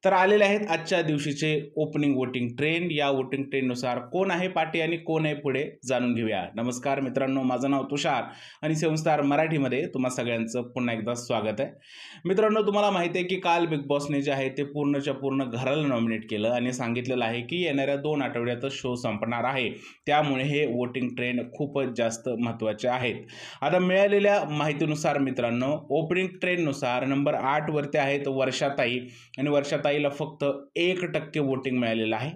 तर आलेले आहेत आजच्या दिवशीचे ओपनिंग वोटिंग ट्रेंड। या वोटिंग ट्रेंडनुसार कोण आहे पाठी आणि कोण आहे पुढे जाणून घेऊया। नमस्कार मित्रांनो, माझं नाव तुषार आणि सेव्हन मराठीमध्ये तुम्हा सगळ्यांचं पुन्हा एकदा स्वागत आहे। मित्रांनो, तुम्हाला माहिती आहे की काल बिग बॉसने जे आहे ते पूर्णच्या पूर्ण घराला नॉमिनेट केलं आणि सांगितलेलं आहे की येणाऱ्या 2 आठवड्यातच शो संपणार आहे। त्यामुळे हे वोटिंग ट्रेंड खूपच जास्त महत्त्वाचे आहेत। आता मिळालेल्या माहितीनुसार मित्रांनो, ओपनिंग ट्रेंडनुसार नंबर 8 वरती आहेत वर्षाताई आणि वर्षाताईला फक्त 1% वोटिंग मिळालेलं आहे।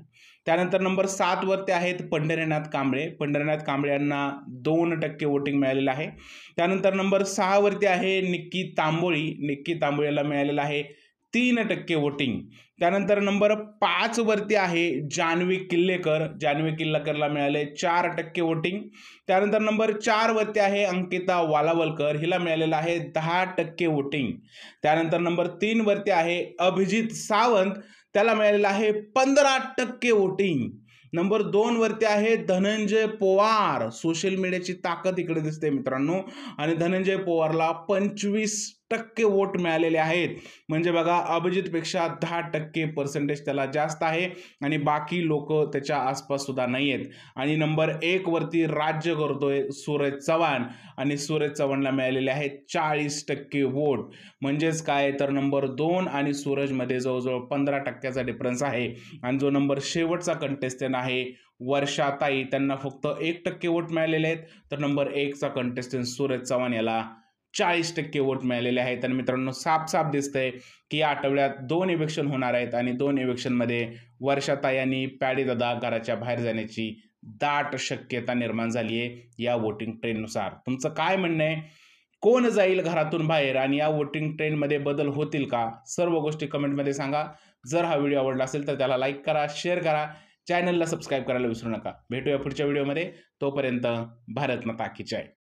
त्यानंतर नंबर 7 वरती आहेत पंढरीनाथ कांबळे। पंढरीनाथ कांबळे यांना 2% वोटिंग मिळालेलं आहे। त्यानंतर नंबर 6 वरती आहे निक्की तांबोळी। निक्की तांबोळीला मिळालेलं आहे 3% वोटिंग। त्यानंतर नंबर 5 वरती आहे जान्हवी किल्लेकर। जान्हवी किल्लेकरला मिळाले 4% वोटिंग। त्यानंतर नंबर 4 वरती आहे अंकिता वालावलकर। हिला मिळालेलं आहे 10% वोटिंग। त्यानंतर नंबर 3 वरती आहे अभिजित सावंत। त्याला मिळालेलं आहे 15% वोटिंग। नंबर 2 वरती आहे धनंजय पवार। सोशल मीडियाची ताकद इकडे दिसते मित्रांनो, आणि धनंजय पवारला 25% वोट मिळालेले आहेत। म्हणजे बघा, अभिजितपेक्षा 10% पर्सेंटेज त्याला जास्त आहे आणि बाकी लोक त्याच्या आसपास सुद्धा नाही आहेत। आणि नंबर 1 वरती राज्य करतोय सूरज चव्हाण, आणि सूरज चव्हाणला मिळालेले आहेत 40% वोट। म्हणजेच काय, तर नंबर 2 आणि सूरजमध्ये जवळजवळ 15%चा डिफरन्स आहे। आणि जो नंबर शेवटचा कंटेस्टंट आहे वर्षाताई, त्यांना फक्त 1% वोट मिळालेले आहेत। तर नंबर 1 चा कंटेस्टंट सूरज चव्हाण याला 40% वोट मिळालेले आहेत। आणि मित्रांनो, साफ दिसतंय की या आठवड्यात 2 इलेक्शन होणार आहेत आणि 2 इलेक्शनमध्ये वर्षाताई आणि पॅडी दादा घराच्या बाहेर जाण्याची दाट शक्यता निर्माण झाली आहे या वोटिंग ट्रेंडनुसार। तुमचं काय म्हणणं आहे? कोण जाईल घरातून बाहेर आणि या वोटिंग ट्रेंडमध्ये बदल होतील का? सर्व गोष्टी कमेंटमध्ये सांगा। जर हा व्हिडिओ आवडला असेल तर त्याला लाईक करा, शेअर करा, चॅनलला सबस्क्राईब करायला विसरू नका। भेटूया पुढच्या व्हिडिओमध्ये। तोपर्यंत भारत माता की जय।